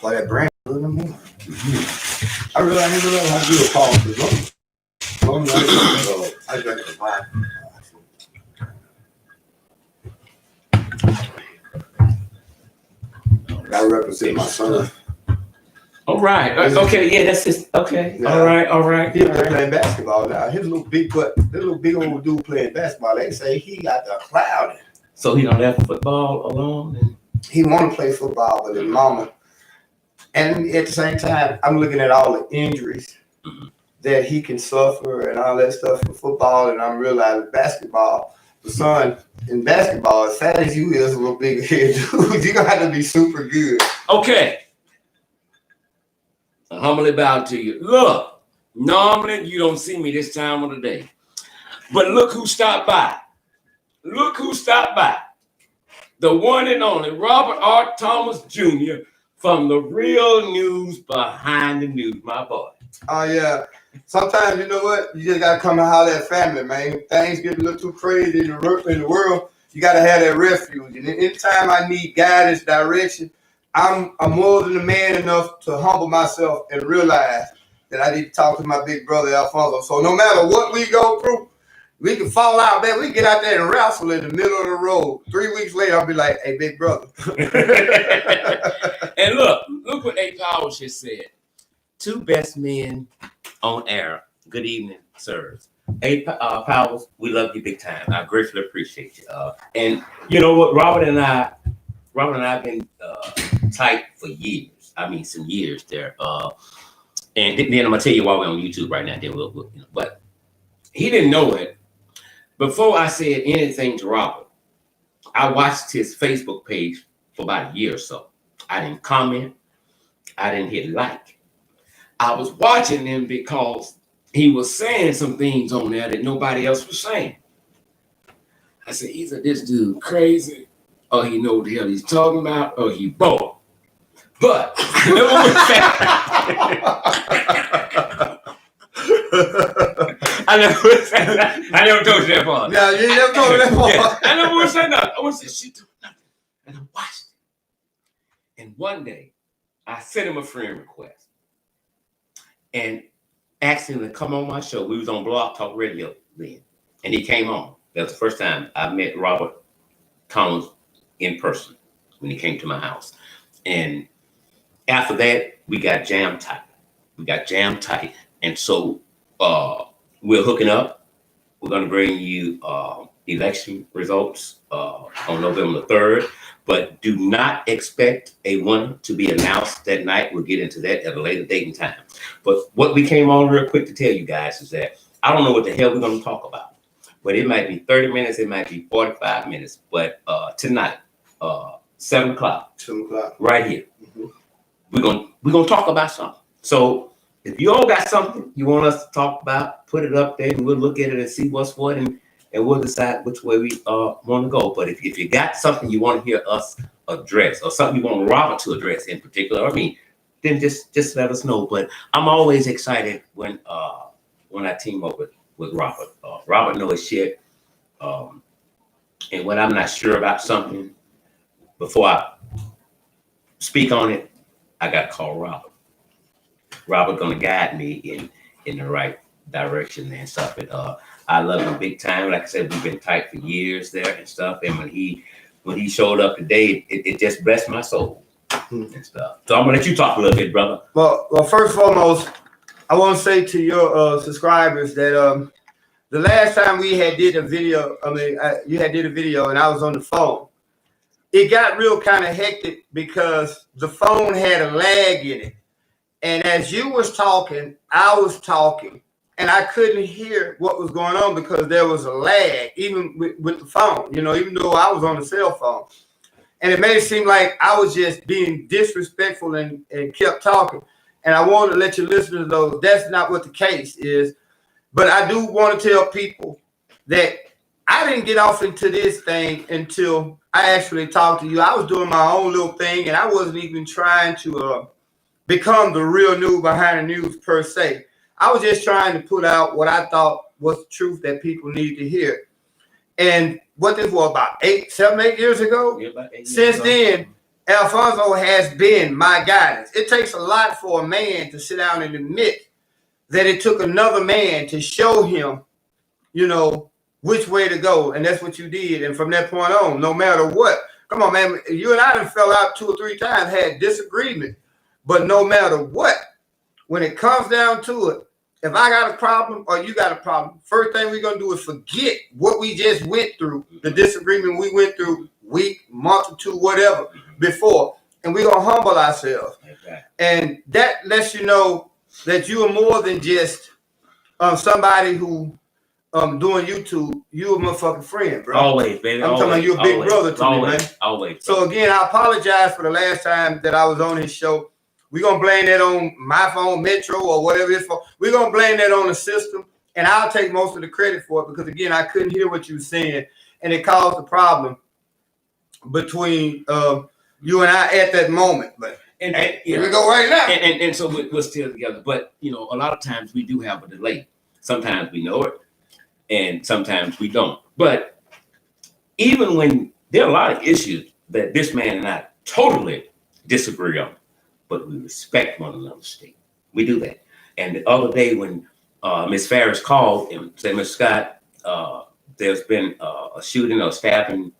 Why that brand? I really didn't realize how to do a call. I drank the wine. I represent my son. All right. Okay. Yeah, that's just okay. Yeah. All right. He's playing basketball now. His little big old dude playing basketball. They say he got the cloud. So he don't have football alone. He want to play football, but his mama. And at the same time, I'm looking at all the injuries that he can suffer and all that stuff in football, and I'm realizing basketball. The son in basketball, as fat as you is, a little bigger head dude, you're gonna have to be super good. Okay. I humbly bow to you. Look, normally you don't see me this time of the day, but look who stopped by. Look who stopped by. The one and only Robert R. Thomas Jr. from the Real News Behind the News, my boy. Oh, yeah. Sometimes, you know what? You just got to come and holler at family, man. Things get a little too crazy in the world. You got to have that refuge. And anytime I need guidance, direction, I'm more than a man enough to humble myself and realize that I need to talk to my big brother, Alfonso. So no matter what we go through, we can fall out, man. We can get out there and wrestle in the middle of the road. 3 weeks later, I'll be like, hey, big brother. And look what A. Powers just said. Two best men on air. Good evening, sirs. A. Powers, we love you big time. I gratefully appreciate you. And you know what? Robert and I have been tight for years. I mean, some years there. And then I'm gonna tell you why we're on YouTube right now. Then we'll but he didn't know it. Before I said anything to Robert, I watched his Facebook page for about a year or so. I didn't comment. I didn't hit like. I was watching him because he was saying some things on there that nobody else was saying. I said, either this dude crazy, or he know what the hell he's talking about, or he bored. But I never told you that part. Yeah, you never told me that part. Yeah, I never would say nothing. I would say she do nothing. And I watched it. And one day, I sent him a friend request and asked him to come on my show. We was on Blog Talk Radio then. And he came on. That was the first time I met Robert Thomas in person when he came to my house. And after that, we got jam tight. And so we're hooking up. We're going to bring you election results on November 3rd. But do not expect a winner to be announced that night. We'll get into that at a later date and time. But what we came on real quick to tell you guys is that I don't know what the hell we're going to talk about. But it might be 30 minutes. It might be 45 minutes. But tonight, 7 o'clock. 2 o'clock. Right here. Mm-hmm. We're gonna talk about something. So if you all got something you want us to talk about, put it up there and we'll look at it and see what's what and we'll decide which way we want to go. But if you got something you want to hear us address or something you want Robert to address in particular, then just let us know. But I'm always excited when I team up with Robert. Robert knows his shit. And when I'm not sure about something, before I speak on it, I got to call Robert. Robert gonna guide me in the right direction and stuff. And I love him big time. Like I said, we've been tight for years there and stuff. And when he showed up today, it just blessed my soul and stuff. So I'm gonna let you talk a little bit, brother. Well, first and foremost, I want to say to your subscribers that the last time we had did a video, you had did a video and I was on the phone. It got real kind of hectic because the phone had a lag in it. And as you was talking, I was talking. And I couldn't hear what was going on because there was a lag, even with the phone, even though I was on the cell phone. And it made it seem like I was just being disrespectful and kept talking. And I wanted to let your listeners know that's not what the case is. But I do want to tell people that I didn't get off into this thing until I actually talked to you. I was doing my own little thing, and I wasn't even trying to become the real news behind the news per se. I was just trying to put out what I thought was the truth that people need to hear. And what this was about 7, 8 years ago. Yeah, about 8 years Since ago. then, Alfonso has been my guidance. It takes a lot for a man to sit down and admit that it took another man to show him, which way to go. And that's what you did. And from that point on, no matter what, come on, man, you and I done fell out 2 or 3 times, had disagreement. But no matter what, when it comes down to it, if I got a problem or you got a problem, first thing we're going to do is forget what we just went through, the disagreement we went through week, month or 2, whatever, before. And we're going to humble ourselves. Okay. And that lets you know that you are more than just somebody who doing YouTube. You a motherfucking friend, bro. Always, baby. I'm talking about you a big brother to me, man. Always. So again, I apologize for the last time that I was on his show. We're going to blame that on my phone, Metro, or whatever it's for. We're going to blame that on the system, and I'll take most of the credit for it because, again, I couldn't hear what you were saying, and it caused a problem between you and I at that moment. But here we go right now. And so we're still together. But, a lot of times we do have a delay. Sometimes we know it, and sometimes we don't. But even when there are a lot of issues that this man and I totally disagree on, but we respect one another's state. We do that. And the other day when Ms. Farris called and said, Mr. Scott, there's been a shooting or stabbing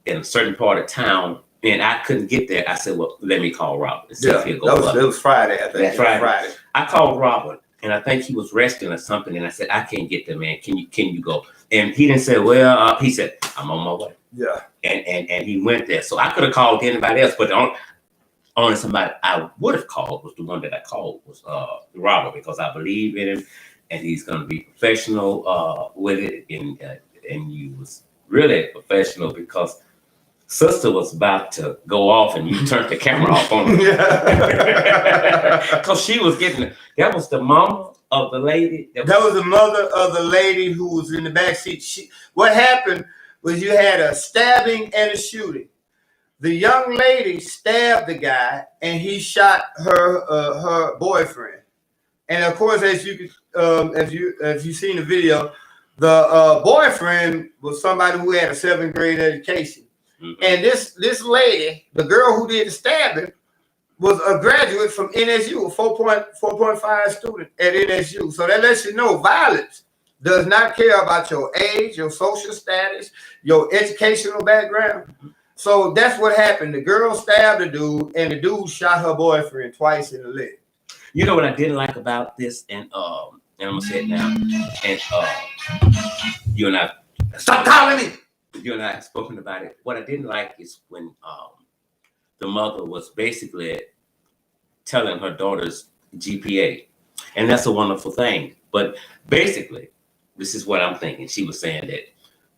in a certain part of town, and I couldn't get there. I said, well, let me call Robert. And see if he'll go up. That was Friday, I think. That's Friday. I called Robert, and I think he was resting or something, and I said, I can't get there, man. Can you go? And he didn't say, well, he said, I'm on my way. Yeah. And he went there. So I could have called anybody else, but only somebody I would have called was the one that I called was Robert, because I believe in him and he's going to be professional with it. And you was really professional because sister was about to go off and you turned the camera off on her. Because she was that was the mama of the lady. That was the mother of the lady who was in the back seat. What happened was you had a stabbing and a shooting. The young lady stabbed the guy, and he shot her boyfriend. And of course, as you seen the video, the boyfriend was somebody who had a 7th grade education. Mm-hmm. And this lady, the girl who did the stabbing, was a graduate from NSU, a 4.5 student at NSU. So that lets you know violence does not care about your age, your social status, your educational background. So that's what happened. The girl stabbed the dude, and the dude shot her boyfriend twice in the leg. You know what I didn't like about this, and I'm gonna say it now. And you and I stop calling me. You and I have spoken about it. What I didn't like is when the mother was basically telling her daughter's GPA, and that's a wonderful thing. But basically, this is what I'm thinking. She was saying that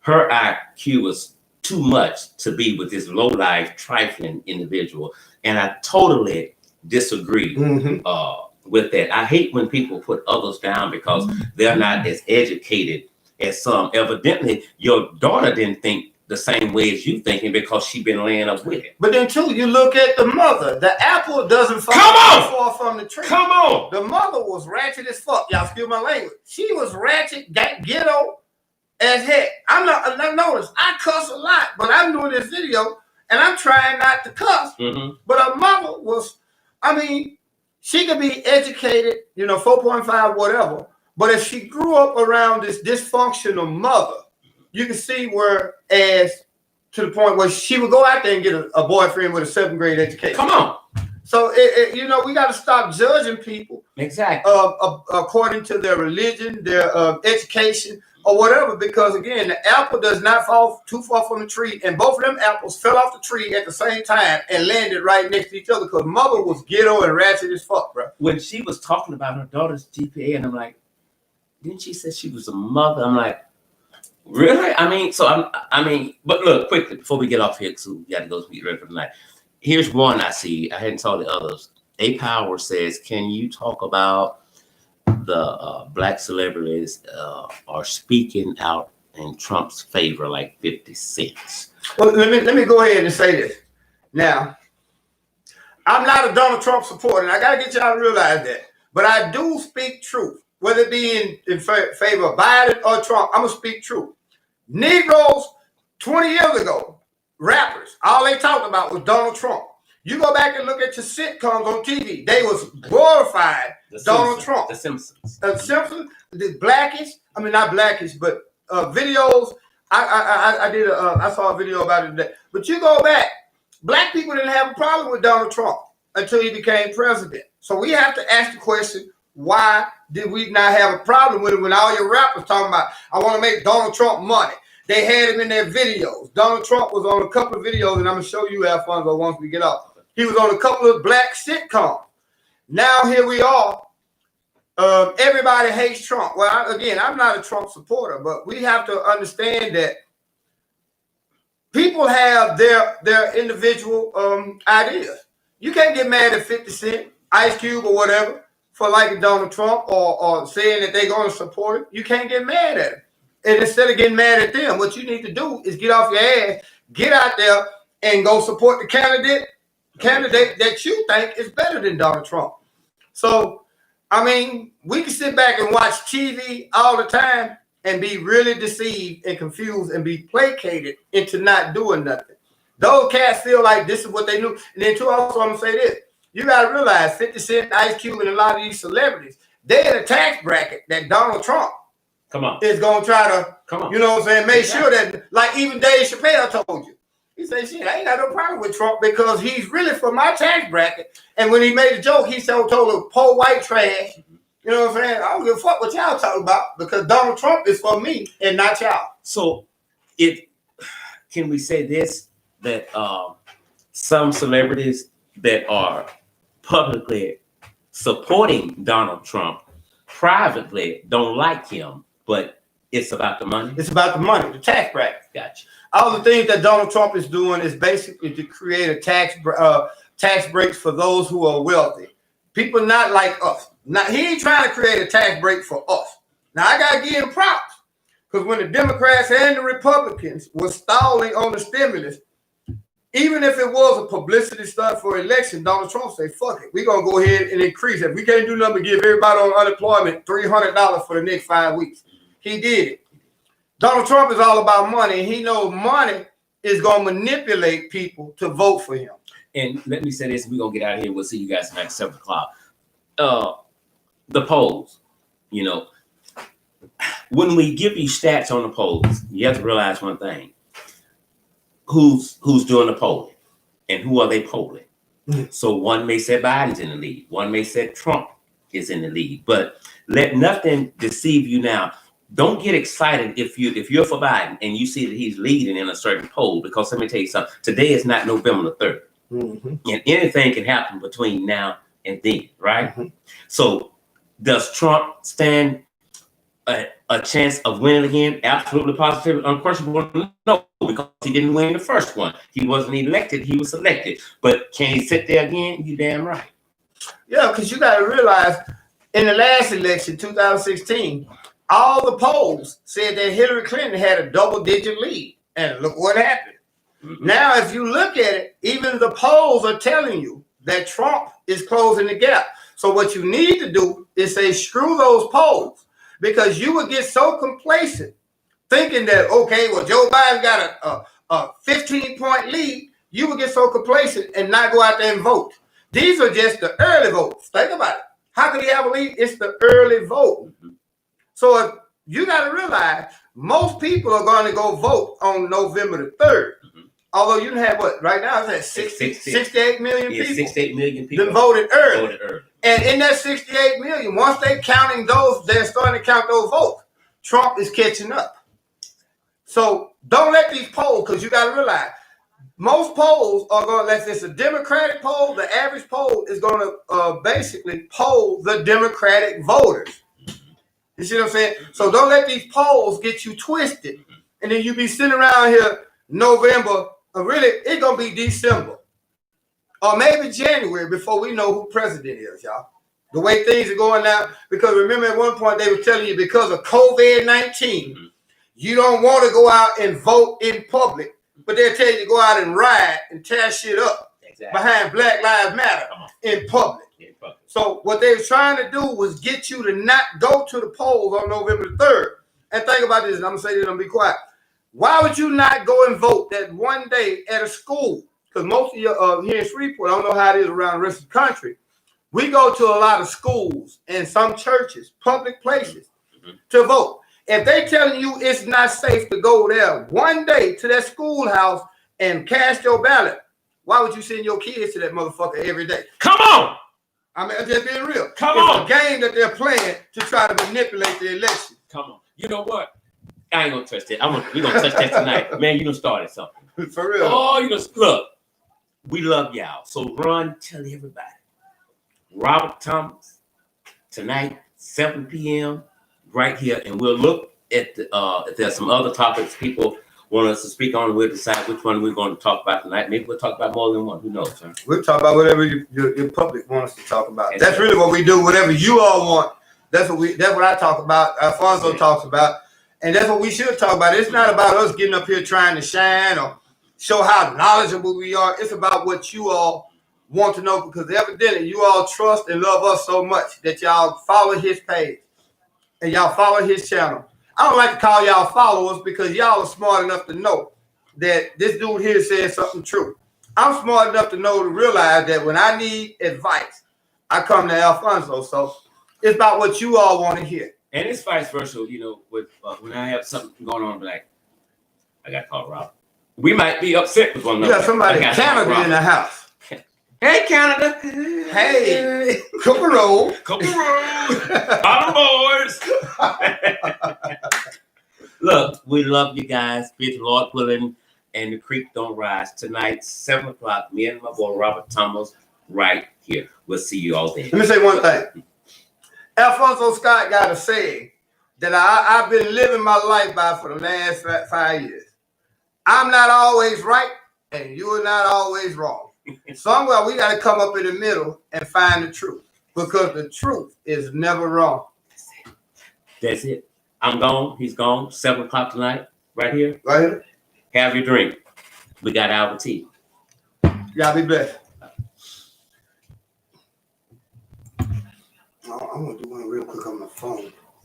her IQ was too much to be with this low-life, trifling individual. And I totally disagree with that. I hate when people put others down because they're not as educated as some. Evidently, your daughter didn't think the same way as you thinking because she been laying up with it. But then, too, you look at the mother. The apple doesn't fall from the tree. Come on! The mother was ratchet as fuck. Y'all excuse my language. She was ratchet, ghetto as heck. Notice I cuss a lot, but I'm doing this video and I'm trying not to cuss. Mm-hmm. But her mother was, she could be educated, 4.5, whatever. But if she grew up around this dysfunctional mother, you can see where, as to the point where she would go out there and get a boyfriend with a 7th grade education. Come on. So, we got to stop judging people exactly according to their religion, their education, or whatever, because again, the apple does not fall too far from the tree, and both of them apples fell off the tree at the same time and landed right next to each other because mother was ghetto and ratchet as fuck, bro. When she was talking about her daughter's GPA, and I'm like, didn't she say she was a mother? I'm like, really? But look, quickly, before we get off here, because we got to go get ready for the night. Here's one I see. I hadn't saw the others. A Power says, can you talk about the black celebrities are speaking out in Trump's favor, like 50 Cent? Well, let me go ahead and say this. Now, I'm not a Donald Trump supporter, and I got to get y'all to realize that. But I do speak truth, whether it be in favor of Biden or Trump. I'm going to speak truth. Negroes, 20 years ago, rappers, all they talked about was Donald Trump. You go back and look at your sitcoms on TV. They was glorifying Donald Trump. The Simpsons. Simpsons, the Blackish. I mean, not Blackish, but videos. I saw a video about it today. But you go back, black people didn't have a problem with Donald Trump until he became president. So we have to ask the question, why did we not have a problem with it when all your rappers talking about, I want to make Donald Trump money? They had him in their videos. Donald Trump was on a couple of videos, and I'm going to show you, Alfonso, once we get off. He was on a couple of black sitcoms. Now here we are. Everybody hates Trump. Well, again, I'm not a Trump supporter, but we have to understand that people have their individual ideas. You can't get mad at 50 Cent, Ice Cube, or whatever for liking Donald Trump or saying that they're going to support it. You can't get mad at him. And instead of getting mad at them, what you need to do is get off your ass, get out there, and go support the candidate that you think is better than Donald Trump. So, I mean, we can sit back and watch TV all the time and be really deceived and confused and be placated into not doing nothing. Those cats feel like this is what they do. And then, too, also, I'm going to say this. You got to realize 50 Cent, Ice Cube, and a lot of these celebrities, they're in a tax bracket that Donald Trump is going to try to, you know what I'm saying, make sure that, like even Dave Chappelle told you. He said, shit, I ain't got no problem with Trump because he's really for my tax bracket. And when he made a joke, he told a poor white trash, you know what I'm saying? I don't give a fuck what y'all talking about because Donald Trump is for me and not y'all. So can we say this, that some celebrities that are publicly supporting Donald Trump privately don't like him, but it's about the money? It's about the money, the tax bracket. Gotcha. All the things that Donald Trump is doing is basically to create a tax breaks for those who are wealthy. People not like us. Now, he ain't trying to create a tax break for us. Now, I got to give him props because when the Democrats and the Republicans were stalling on the stimulus, even if it was a publicity stunt for election, Donald Trump said, fuck it. We're going to go ahead and increase it. We can't do nothing but give everybody on unemployment $300 for the next 5 weeks. He did it. Donald Trump is all about money. He knows money is going to manipulate people to vote for him. And let me say this, we're going to get out of here. We'll see you guys tonight at 7 o'clock. The polls, you know, when we give you stats on the polls, you have to realize one thing. Who's doing the polling and who are they polling? So one may say Biden's in the lead. One may say Trump is in the lead. But let nothing deceive you now. Don't get excited if you're for Biden and you see that he's leading in a certain poll, because let me tell you something. Today is not November the 3rd. And anything can happen between now and then, right? So does Trump stand a chance of winning again? Absolutely, positive, unquestionable? No, because he didn't win the first one. He wasn't elected, he was elected. But can he sit there again? You damn right. Yeah, because you got to realize in the last election, 2016, all the polls said that Hillary Clinton had a double-digit lead. And look what happened. Now, if you look at it, even the polls are telling you that Trump is closing the gap. So what you need to do is say, screw those polls, because you would get so complacent thinking that, okay, well, Joe Biden got a 15-point lead. You would get so complacent and not go out there and vote. These are just the early votes. Think about it. How can he have a lead? It's the early vote. So if you got to realize most people are going to go vote on November the 3rd. Although you have what right now, it's at 68 million people. 68 million people that voted early. And in that 68 million, once they're counting those, they're starting to count those votes. Trump is catching up. So don't let these polls, because you got to realize most polls are going to, if it's a Democratic poll, the average poll is going to basically poll the Democratic voters. You see what I'm saying? So don't let these polls get you twisted. And then you be sitting around here November, really, it's going to be December. Or maybe January before we know who president is, y'all. The way things are going now. Because remember at one point they were telling you because of COVID-19, you don't want to go out and vote in public. But they'll tell you to go out and riot and tear shit up behind Black Lives Matter in public. So what they were trying to do was get you to not go to the polls on November the 3rd. And think about this, and I'm going to say this, I'm going to be quiet. Why would you not go and vote that one day at a school because most of your here in Shreveport, I don't know how it is around the rest of the country. We go to a lot of schools and some churches, public places, to vote. If they telling you it's not safe to go there one day to that schoolhouse and cast your ballot, why would you send your kids to that motherfucker every day? Come on. I mean, I'm just being real. Come it's on. a game that they're playing to try to manipulate the election. Come on. You know what? I ain't gonna touch that. We're gonna touch that tonight. Man, you done started something. For real. Oh, you know, look, we love y'all. So run, tell everybody. Robert Thomas, tonight, 7 p.m., right here, and we'll look at the, if there's some other topics people want us to speak on, we'll decide which one we're going to talk about tonight. Maybe we'll talk about more than one. Who knows, sir? We'll talk about whatever your public wants us to talk about. That's right. really what we do. Whatever you all want, that's what I talk about. Alfonso talks about, and that's what we should talk about. It's not about us getting up here trying to shine or show how knowledgeable we are. It's about what you all want to know, because evidently you all trust and love us so much that y'all follow his page and y'all follow his channel. I don't like to call y'all followers because y'all are smart enough to know that this dude here says something true. I'm smart enough to realize that when I need advice, I come to Alfonso. So it's about what you all want to hear. And it's vice versa, you know, with when I have something going on, like, I got called Rob. We might be upset with one another. You got somebody in Canada in the house. Hey, Canada. Hey, Cooper Road. Cooper Road. Bottom boys. Look, we love you guys. Be the Lord willing, and the creek don't rise. Tonight, 7 o'clock, me and my boy Robert Thomas right here. We'll see you all then. Let me say one thing. Alfonso Scott got a saying that I've been living my life by for the last 5 years. I'm not always right, and you are not always wrong. Somewhere we got to come up in the middle and find the truth, because the truth is never wrong. That's it. I'm gone. He's gone. 7 o'clock tonight, right here. Right here. Have your drink. We got our tea. Y'all be blessed. I'm going to do one real quick on my phone.